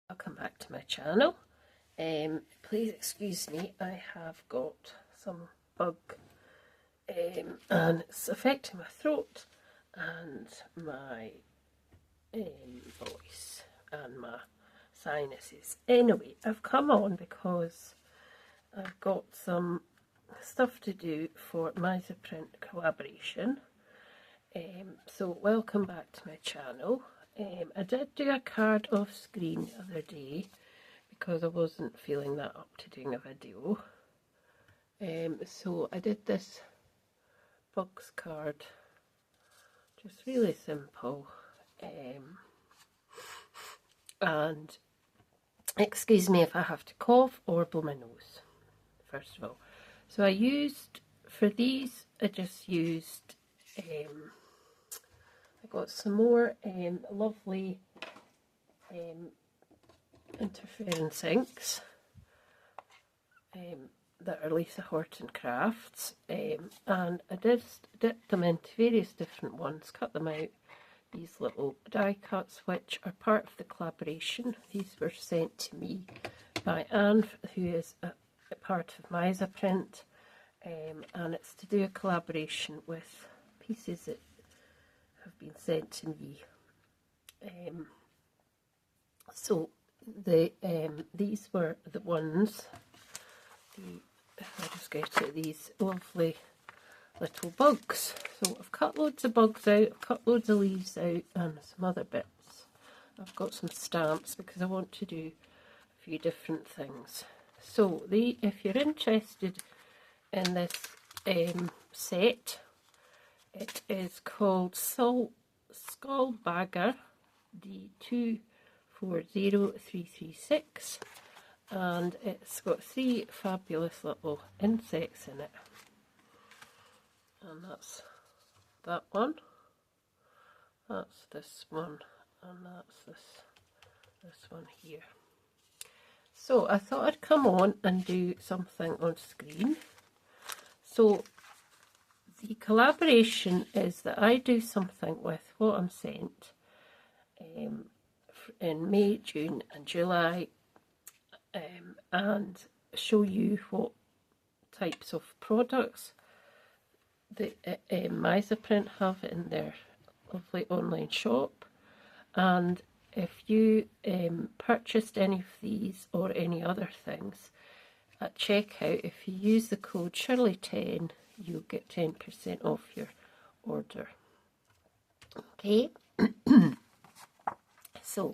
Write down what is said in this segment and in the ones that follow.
Welcome back to my channel. Please excuse me, I have got some bug and it's affecting my throat and my voice and my sinuses. Anyway, I've come on because I've got some stuff to do for Meissaprint collaboration. So welcome back to my channel. I did do a card off screen the other day because I wasn't feeling that up to doing a video. So I did this bugs card, just really simple. And excuse me if I have to cough or blow my nose, first of all. So I used, for these, I just used I got some more lovely interference inks that are Lisa Horton Crafts, and I just dipped them into various different ones, cut them out, these little die cuts which are part of the collaboration. These were sent to me by Anne, who is a part of Meissaprint, and it's to do a collaboration with pieces that have been sent to me. So these were the ones, I'll just get to these lovely little bugs. So I've cut loads of bugs out, I've cut loads of leaves out and some other bits. I've got some stamps because I want to do a few different things. So if you're interested in this set, it is called Skullbagger D240336, and it's got 3 fabulous little insects in it. And that's that one, that's this one, and that's this one here. So I thought I'd come on and do something on screen. So the collaboration is that I do something with what I'm sent in May, June and July, and show you what types of products the Meissaprint have in their lovely online shop. And if you purchased any of these or any other things at checkout, if you use the code Shirley10, you'll get 10% off your order. Okay, so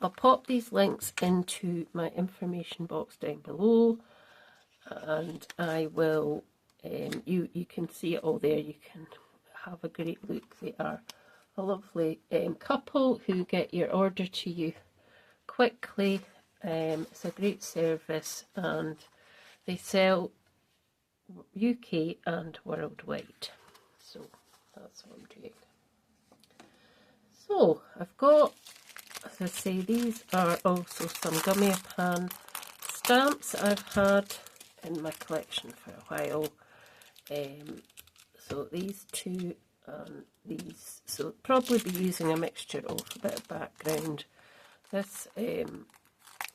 I'll pop these links into my information box down below, and I will, you can see it all there. You can have a great look. They are a lovely couple who get your order to you quickly. It's a great service, and they sell UK and worldwide. So that's what I'm doing. So I've got, as I say, these are also some Gummiapan stamps I've had in my collection for a while. So these two and these, so probably be using a mixture of a bit of background. This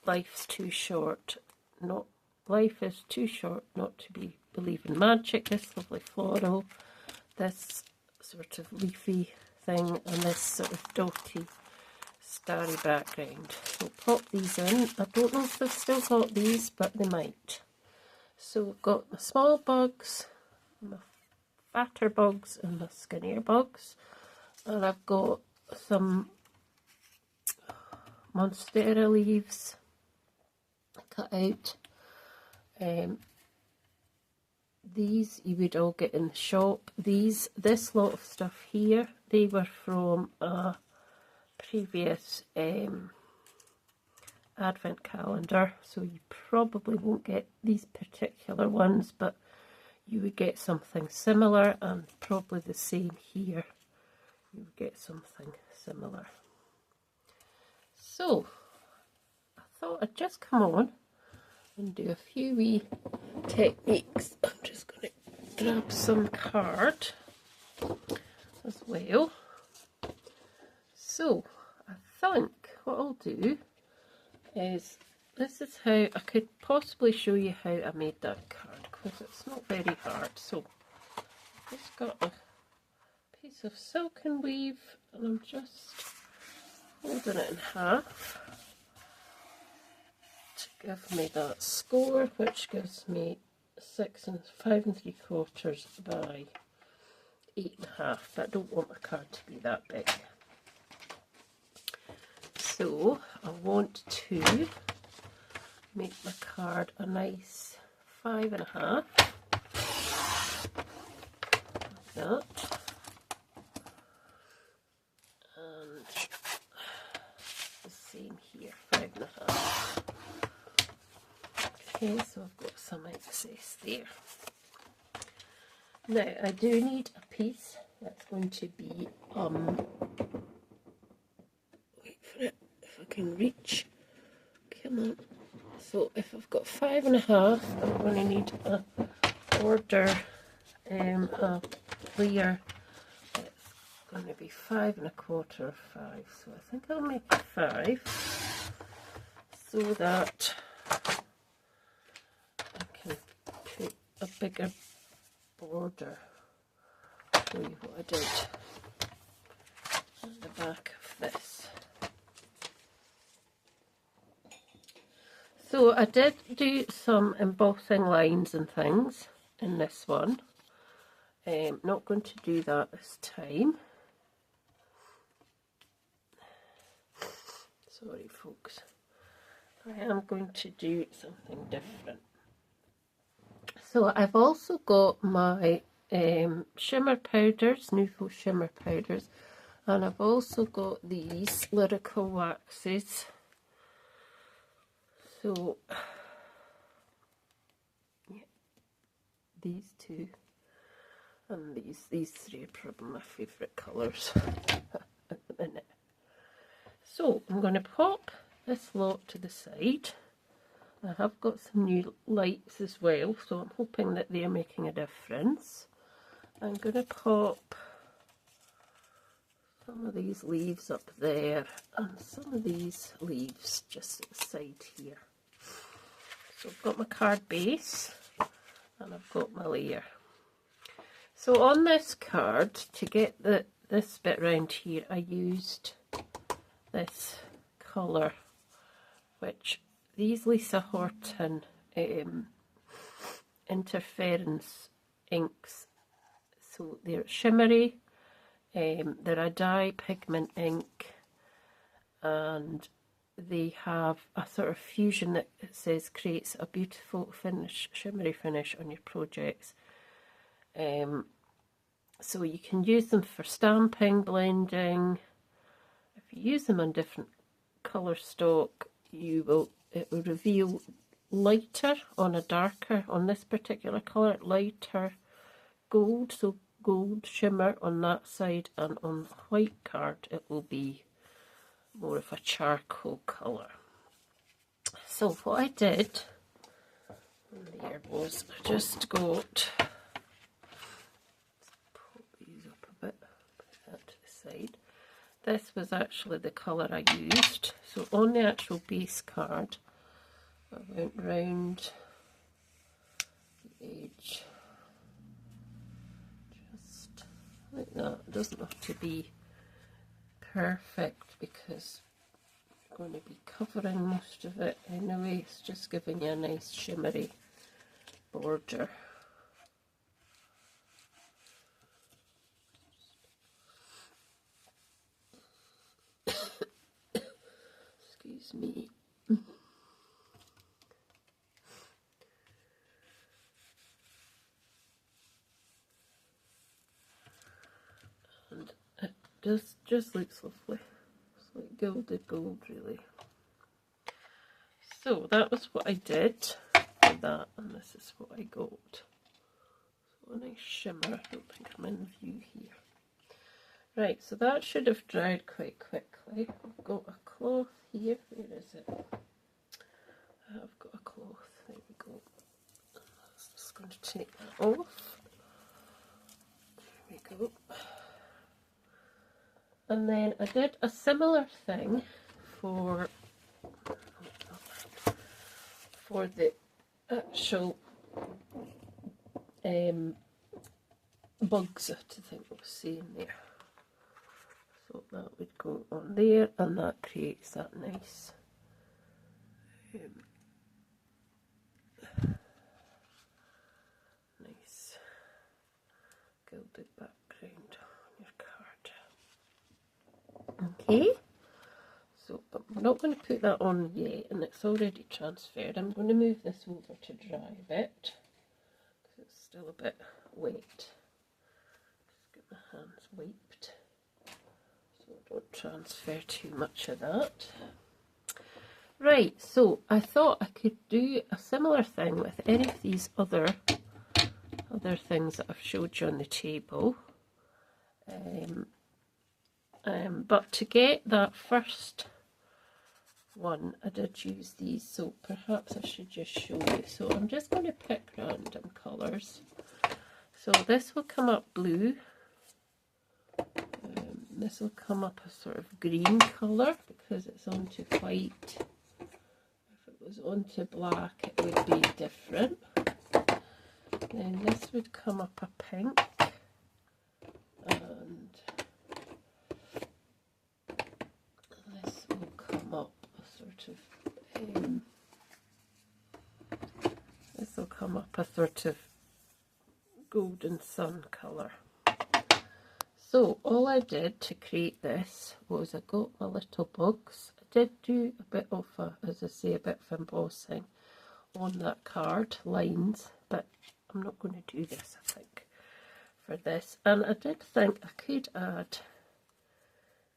life's too short, not life is too short not to believe in magic. This lovely floral, this sort of leafy thing, and this sort of dotty starry background. So pop these in. I don't know if they've still got these, but they might. So we've got my small bugs, my fatter bugs and my skinnier bugs, and I've got some monstera leaves cut out. These you would all get in the shop. This lot of stuff here, they were from a previous advent calendar, so you probably won't get these particular ones, but you would get something similar, and probably the same here. You would get something similar. So I thought I'd just come on and do a few wee techniques. I'm just going to grab some card as well. So I think what I'll do is this is how I could possibly show you how I made that card, because it's not very hard. So I've just got a piece of silken weave and I'm just folding it in half to give me that score, which gives me 5 3/4 by 8 1/2. But I don't want my card to be that big. So I want to make my card a nice 5 1/2, like that. And the same here, 5 1/2. Okay, so I've got some excess there. Now I do need a piece that's going to be, wait for it, if I can reach, come on. So if I've got 5 1/2, I'm going to need a border, a layer. It's going to be 5 1/4 5. So I think I'll make it 5, so that I can put a bigger border. Show you what I did at the back of this. So I did do some embossing lines and things in this one. Not going to do that this time. Sorry folks. I am going to do something different. So I've also got my shimmer powders, Nuvo shimmer powders, and I've also got these lyrical waxes. So yeah, these two and these three are probably my favourite colours at the minute. So I'm going to pop this lot to the side. I have got some new lights as well, so I'm hoping that they're making a difference. I'm going to pop some of these leaves up there and some of these leaves just at the side here. So I've got my card base and I've got my layer. So on this card, to get this bit round here, I used this colour, which these Lisa Horton interference inks. So they're shimmery, they're a dye pigment ink, and they have a sort of fusion that it says creates a beautiful finish, shimmery finish on your projects. So you can use them for stamping, blending. If you use them on different colour stock, it will reveal lighter on a darker, on this particular colour, lighter gold, so gold shimmer on that side, and on the white card it will be more of a charcoal colour. So what I did there was I just got, pop these up a bit, put that to the side. This was actually the colour I used. So on the actual base card, I went round the edge, just like that. It doesn't have to be perfect because you're going to be covering most of it anyway. It's just giving you a nice shimmery border. Excuse me. And it just looks lovely. It's like gilded gold, really. So that was what I did for that, and this is what I got. So a nice shimmer. I don't think I'm in view here. Right, so that should have dried quite quickly. I've got a cloth here. Where is it? I've got a cloth. There we go. I'm just going to take that off. There we go. And then I did a similar thing for for the actual bugs, I think we'll see in there. So that would go on there, and that creates that nice nice gilded background on your card. Okay, so but we're not going to put that on yet, and it's already transferred. I'm going to move this over to dry a bit because it's still a bit wet. Just get my hands wiped so I don't transfer too much of that. Right, so I thought I could do a similar thing with any of these other things that I've showed you on the table. But to get that first one, I did use these, so perhaps I should just show you. So I'm just going to pick random colours. So this will come up blue. This will come up a sort of green colour because it's onto white. If it was onto black, it would be different. Then this would come up a pink, and this will come up a sort of golden sun colour. So all I did to create this was I got my little bugs. I did do a bit of as I say, a bit of embossing on that card, lines, but I'm not going to do this, I think, for this. And I did think I could add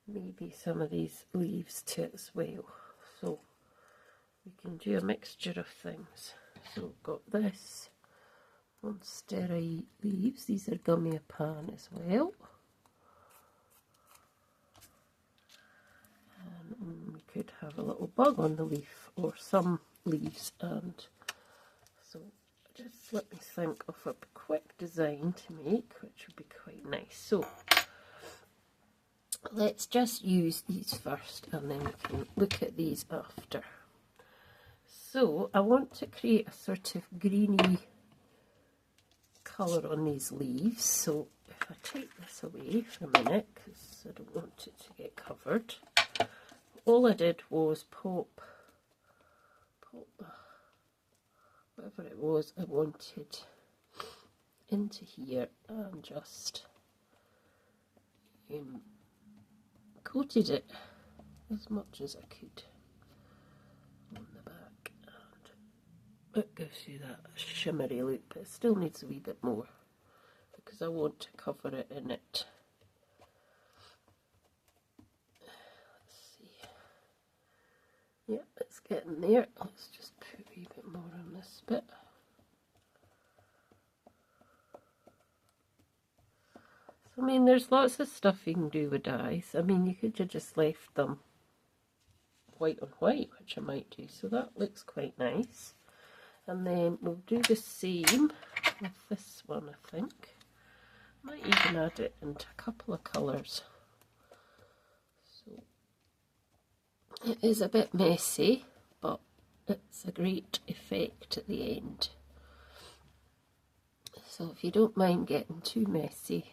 maybe some of these leaves to it as well. So we can do a mixture of things. So we've got this Monstera leaves. These are Gummiapan as well. And we could have a little bug on the leaf or some leaves, and so just let me think of a quick design to make which would be quite nice. So let's just use these first and then we can look at these after. So I want to create a sort of greeny colour on these leaves. So if I take this away for a minute because I don't want it to get covered, all I did was pop whatever it was I wanted into here and just coated it as much as I could on the back, and it gives you that shimmery look, but it still needs a wee bit more because I want to cover it in it. Yeah, it's getting there. Let's just put a wee bit more on this bit. So, I mean, there's lots of stuff you can do with dyes. I mean, you could have just left them white on white, which I might do. So that looks quite nice. And then we'll do the same with this one, I think. Might even add it into a couple of colours. So it is a bit messy, but it's a great effect at the end. So if you don't mind getting too messy,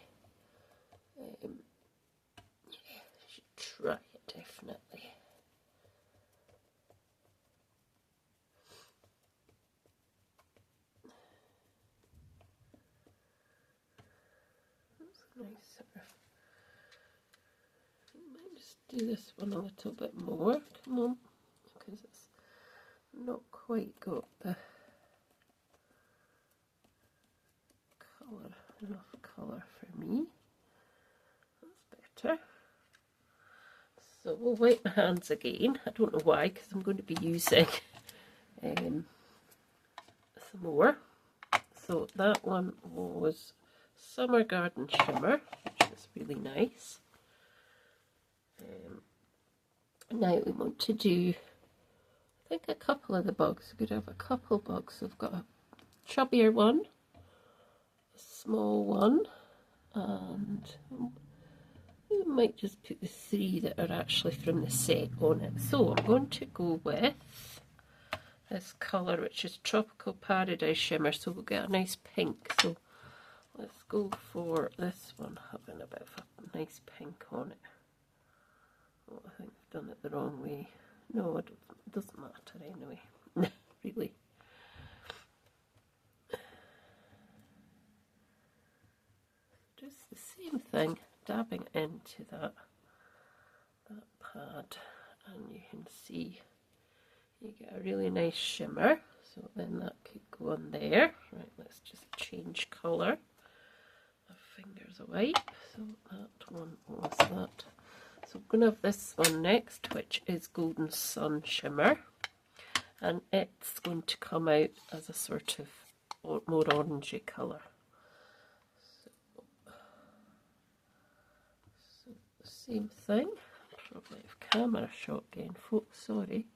yeah, you should try it definitely. That's a nice sort of. Might just do this one a little bit more. Come on, because it's not quite got the colour, enough colour for me. That's better. So we'll wipe my hands again. I don't know why, because I'm going to be using some more. So that one was Summer Garden Shimmer, which is really nice. Now we want to do, I think, a couple of the bugs. We could have a couple bugs. We've got a chubbier one, a small one, and we might just put the 3 that are actually from the set on it. So I'm going to go with this colour, which is Tropical Paradise Shimmer, so we'll get a nice pink. So let's go for this one, having a bit of a nice pink on it. Oh, I think I've done it the wrong way. No, it doesn't matter anyway, really. Just the same thing, dabbing into that pad, and you can see you get a really nice shimmer. So then that could go on there. Right, let's just change colour. My fingers a wipe. So that one was that. So I'm going to have this one next, which is Golden Sun Shimmer, and it's going to come out as a sort of more orangey colour. So the same thing. Probably have camera shot again, folks, sorry.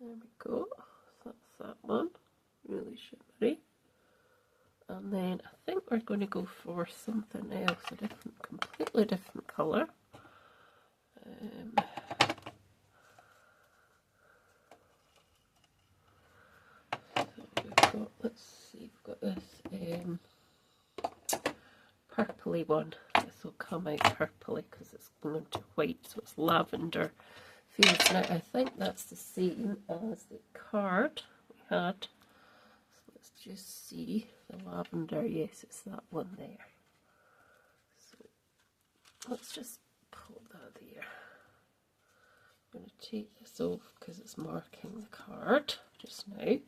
There we go, so that's that one, really shimmery. And then I think we're going to go for something else, a different, completely different colour. So we've got, let's see, we've got this purpley one. This will come out purpley because it's going to white, so it's lavender feels. Now I think that's the same as the card we had. So let's just see the lavender. Yes, it's that one there. So let's just put that there. I'm going to take this off because it's marking the card just now.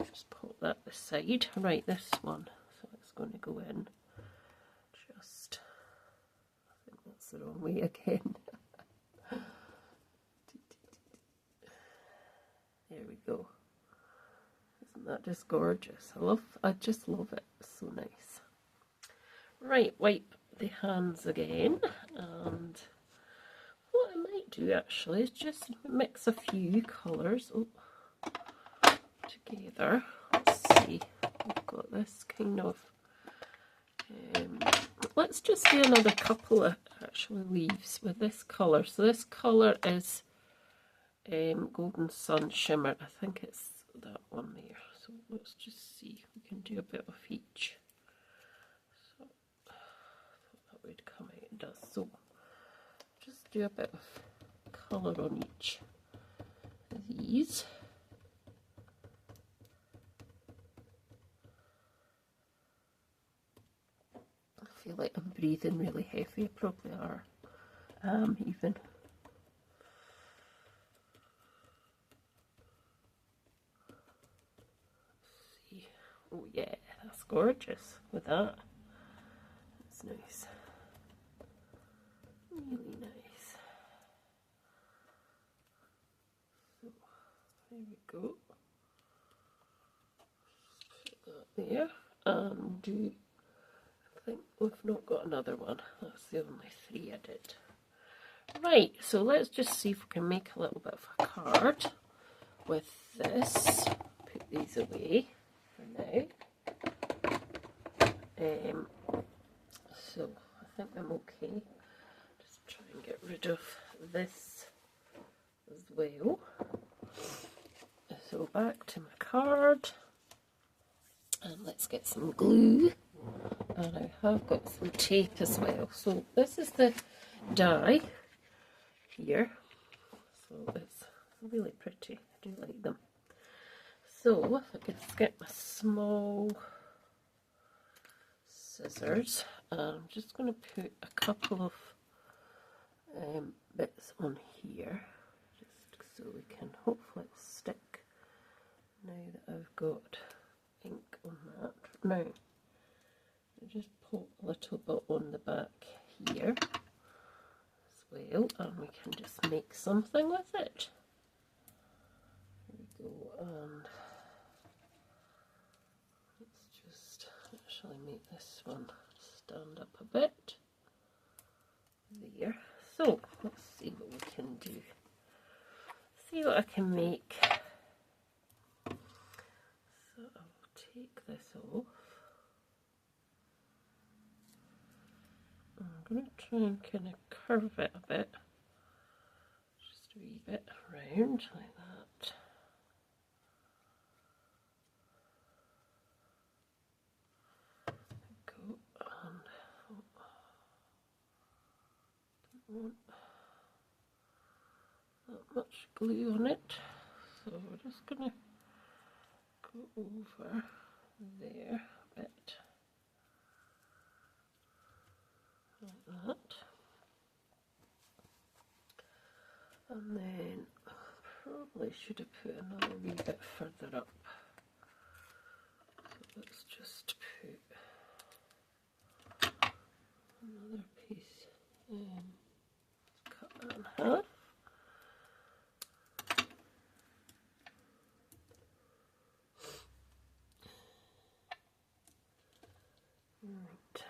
Just put that aside. Right, this one. So it's going to go in. Just, I think that's the wrong way again. There we go. Isn't that just gorgeous? I just love it. It's so nice. Right, wipe the hands again, and what I might do actually is just mix a few colours together. Let's see. We've got this kind of. Let's just do another couple of actually leaves with this colour. So this colour is Golden Sun Shimmer. I think it's that one there. So let's just see if we can do a bit of each. So I thought that would come out. It does. So just do a bit of colour on each of these. I feel like I'm breathing really heavy. I probably are. Even. Oh yeah, that's gorgeous with that. That's nice. Really nice. So there we go. Put that there. And do, I think we've not got another one. That's the only three I did. Right, so let's just see if we can make a little bit of a card with this. Put these away for now. So I think I'm okay. Just try and get rid of this as well. So back to my card, and let's get some glue. And I have got some tape as well. So this is the die here. So it's really pretty. I do like them. So if I could just get my small scissors, I'm just going to put a couple of bits on here, just so we can hopefully stick now that I've got ink on that. Now, just put a little bit on the back here as well, and we can just make something with it. There we go, and let's just actually make this one stand up a bit. There. So let's see what we can do. See what I can make. So I'll take this off. And I'm going to try and kind of curve it a bit, just a wee bit round like that. Go and don't want that much glue on it, so we're just going to go over there a bit like that, and then probably should have put another wee bit further up, so let's just put another piece in, cut that in half. Right.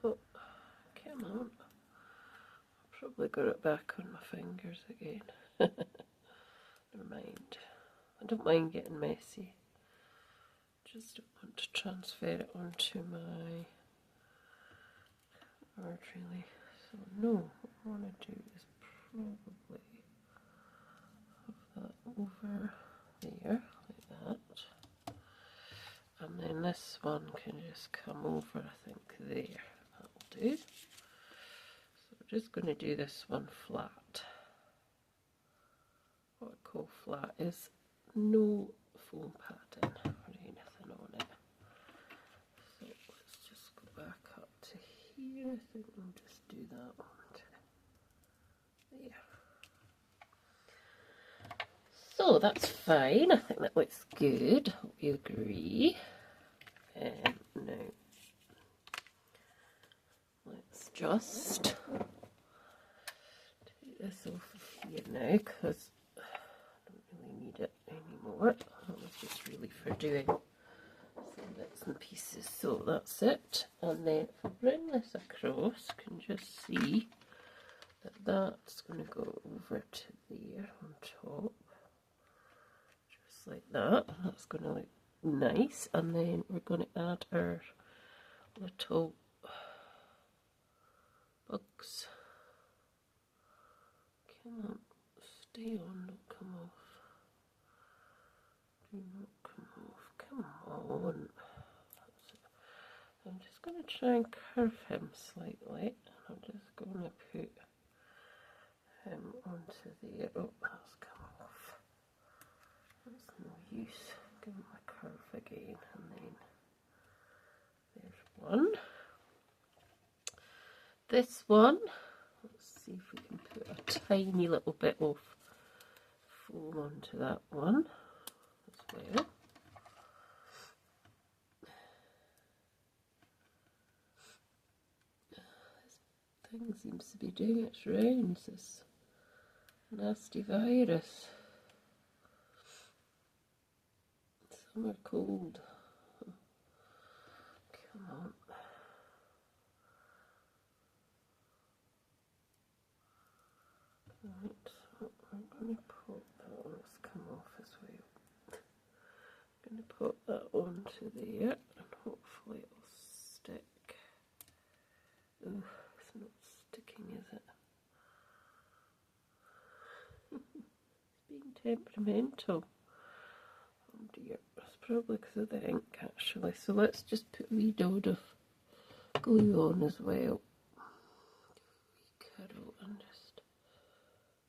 Oh, come on. Probably got it back on my fingers again. Never mind. I don't mind getting messy. Just don't want to transfer it onto my card really. So no, what I want to do is probably have that over there like that. And then this one can just come over, I think, there. That'll do. So we're just going to do this one flat. What I call flat is no foam pattern or anything on it. So let's just go back up to here. I think we'll just do that one there. So that's fine. I think that looks good. Hope you agree. Now let's just take this off of here now, because I don't really need it anymore. That was just really for doing some bits and pieces. So that's it. And then if I bring this across, you can just see that that's going to go over to there on top. Just like that. That's going to look nice. And then we're going to add our little bugs. Come on, stay on, don't come off. Do not come off. Come on. That's it. I'm just going to try and curve him slightly. I'm just going to put him onto there. Oh, that's come off. That's no use. Give him a curve again, and then there's one. This one, let's see if we can put a tiny little bit of foam onto that one as well. This thing seems to be doing its rounds, this nasty virus. Summer cold. Come on. Right, so I'm going to put that on. It's come off as well. I'm going to put that onto there and hopefully it'll stick. Oh, it's not sticking, is it? It's being temperamental. Oh dear, it's probably because of the ink actually. So let's just put a wee dot of glue on as well. Curl and just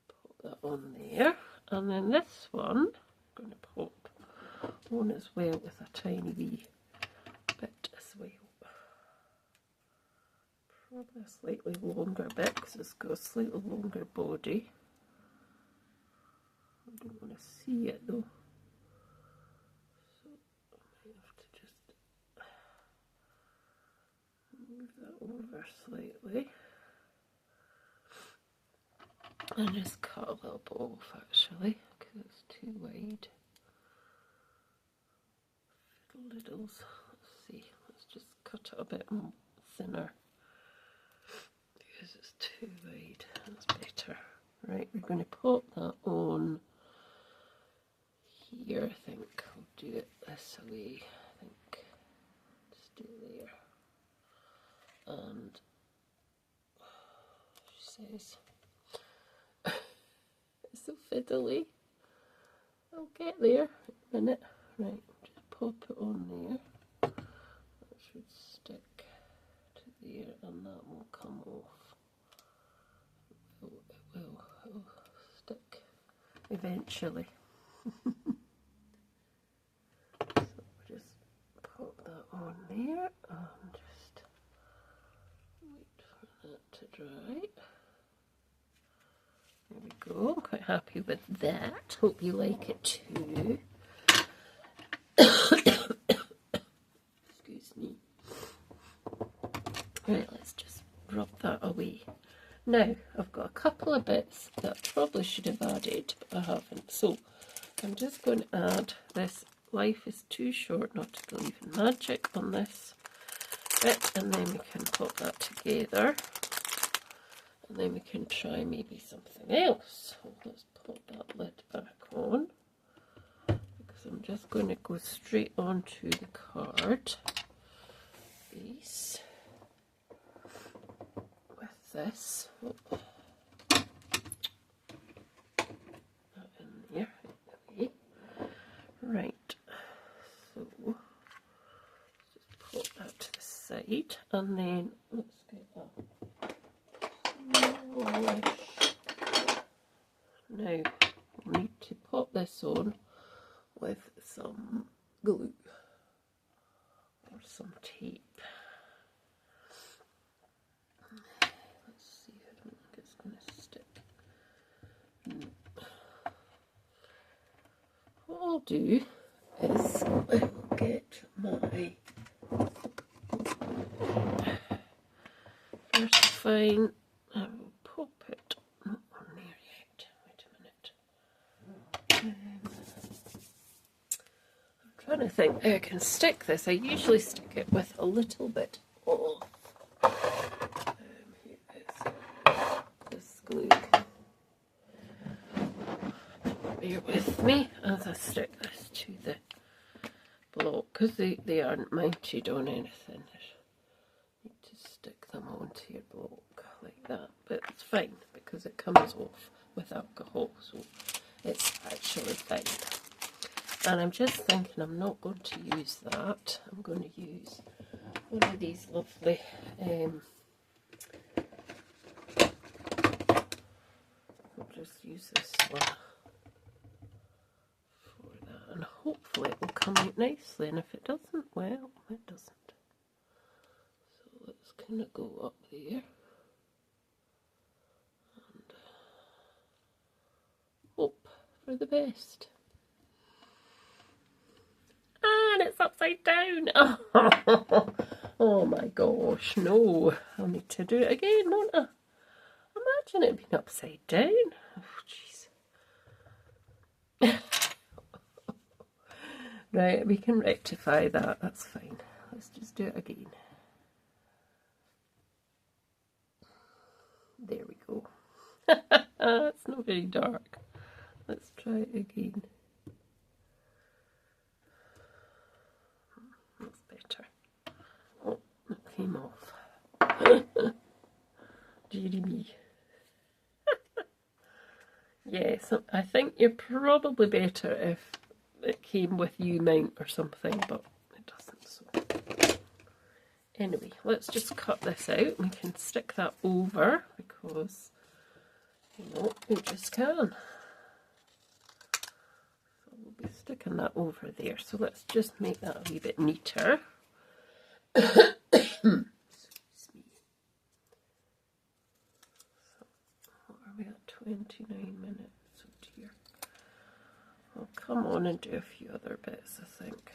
put that on there. And then this one, I'm going to pop on as well with a tiny wee bit as well. Probably a slightly longer bit because it's got a slightly longer body. I don't want to see it though. So I might have to just move that over slightly. And just cut a little bit off actually, because it's too wide. Littles. Let's see, let's just cut it a bit thinner because it's too wide. That's better. Right, we're going to pop that on here, I think. We'll do it this way, I think. Just do it there. And she says, it's so fiddly. I'll get there in a minute. Right, just pop it on there. That should stick to there and that will come off. It'll stick eventually. So just pop that on there and just wait for that to dry. There we go, I'm quite happy with that. Hope you like it too. Excuse me. Right, let's just rub that away. Now, I've got a couple of bits that I probably should have added, but I haven't. So, I'm just going to add this Life is Too Short Not to Believe in Magic on this bit, and then we can put that together. And then we can try maybe something else. So let's put that lid back on, because I'm just going to go straight onto the card base with this. Oh. That in there. Okay. Right. So just put that to the side, and then let's get that. Now we'll need to pop this on with some glue or some tape. Let's see, I don't think it's going to stick. What I'll do is I will get my first fine. I will pop it, not on there yet, wait a minute. I'm trying to think how I can stick this. I usually stick it with a little bit of here is this glue. Bear with me as I stick this to the block, because they aren't mounted on anything. You need to stick them onto your block like that, but it's fine because it comes off with alcohol, so it's actually fine. And I'm just thinking I'm not going to use that. I'm going to use one of these lovely I'll just use this one for that, and hopefully it will come out nicely, and if it doesn't, well, it doesn't. So let's kind of go up there. Hope for the best. And it's upside down. Oh my gosh, no. I'll need to do it again, won't I? Imagine it being upside down. Oh jeez. Right, we can rectify that, that's fine. Let's just do it again. There we go. It's not very dark. Let's try it again. That's better. Oh, it came off. Deary me. Yes, I think you're probably better if it came with U-mount or something, but it doesn't. So anyway, let's just cut this out. We can stick that over because, you know, we just can. So we'll be sticking that over there. So let's just make that a wee bit neater. Excuse me. So what are we at? 29 minutes. Oh dear. I'll come on and do a few other bits, I think.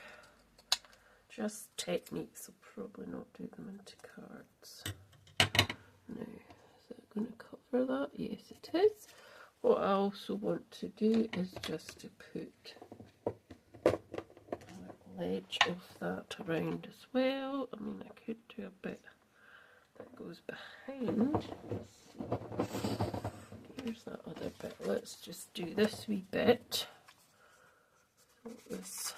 Just techniques, I'll probably not do them into cards. Now, is that going to cover that? Yes, it is. What I also want to do is just to put a little edge of that around as well. I mean, I could do a bit that goes behind. Let's see. There's that other bit. Let's just do this wee bit. So this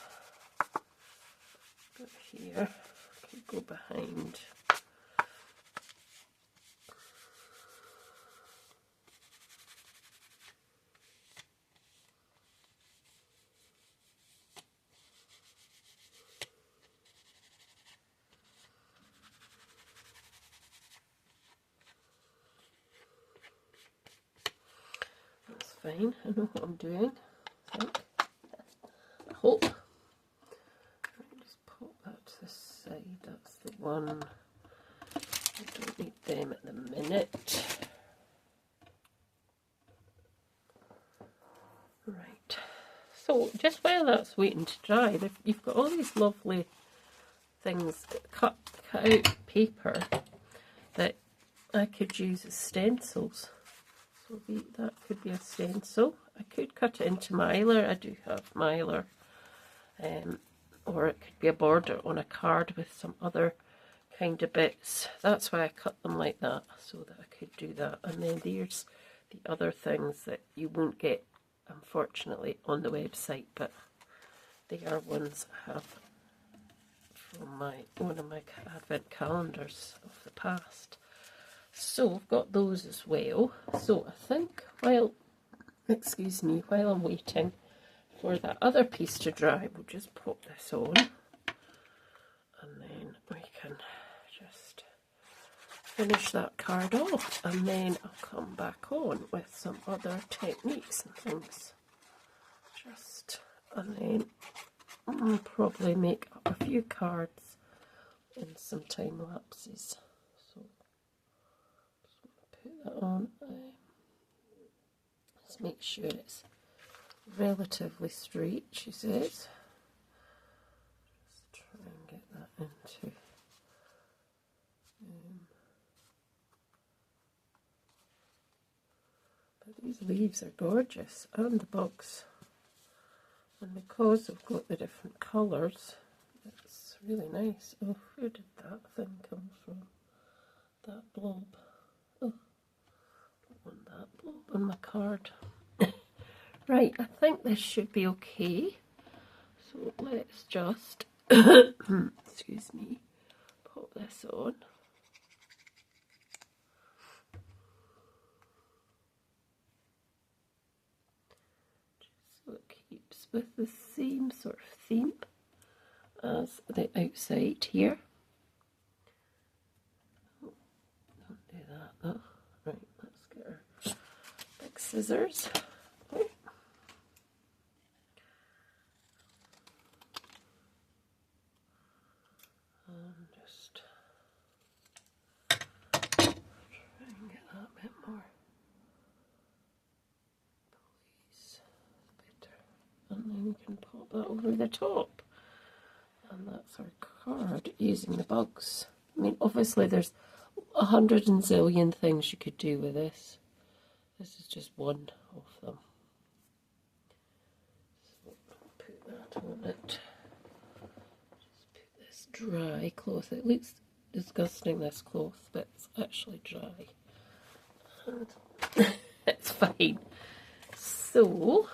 bit here could go behind. That's fine. I know what I'm doing. I think. I hope. Just pop that to the side. That's the one. I don't need them at the minute. Right. So just while that's waiting to dry, you've got all these lovely things, cut out paper that I could use as stencils. So that could be a stencil. I could cut it into mylar. I do have mylar. Or it could be a border on a card with some other kind of bits. That's why I cut them like that, so that I could do that. And then there's the other things that you won't get, unfortunately, on the website, but they are ones I have from one of my advent calendars of the past. So I've got those as well. So I think while I'm waiting for that other piece to dry, we'll just pop this on, and then we can just finish that card off, and then I'll come back on with some other techniques and things. And then I'll probably make up a few cards in some time lapses. So just put that on. Let's make sure it's relatively straight, she says. Just try and get that into. But these leaves are gorgeous, and the bugs. And because I've got the different colours, it's really nice. Oh, where did that thing come from? That blob. Oh, I don't want that blob on my card. Right, I think this should be okay. So let's just, excuse me, pop this on. Just so it keeps with the same sort of theme as the outside here. Oh, don't do that though. Right, let's get our big scissors. Oh. And just try and get that a bit more. Please, better. And then we can pop that over the top. And that's our card using the bugs. I mean, obviously there's 100 and zillion things you could do with this. This is just one of them. So I'll put that on it. Dry cloth. It looks disgusting, this cloth, but it's actually dry. And it's fine. So,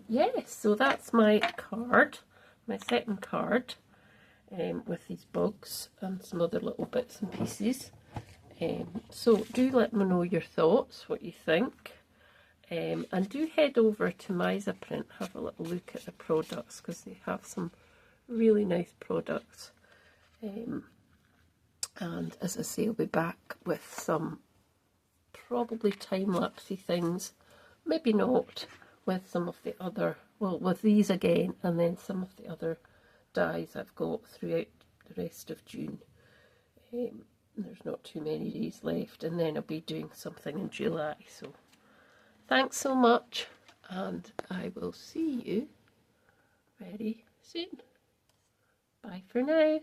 yes, so that's my card, my second card, with these bugs and some other little bits and pieces. So do let me know your thoughts, what you think. And do head over to Meissaprint, have a little look at the products, because they have some really nice products. And as I say, I'll be back with some probably time-lapsey things, maybe not, with some of the other, well, with these again, and then some of the other dies I've got throughout the rest of June. There's not too many days left, and then I'll be doing something in July. So thanks so much, and I will see you very soon. Bye for now.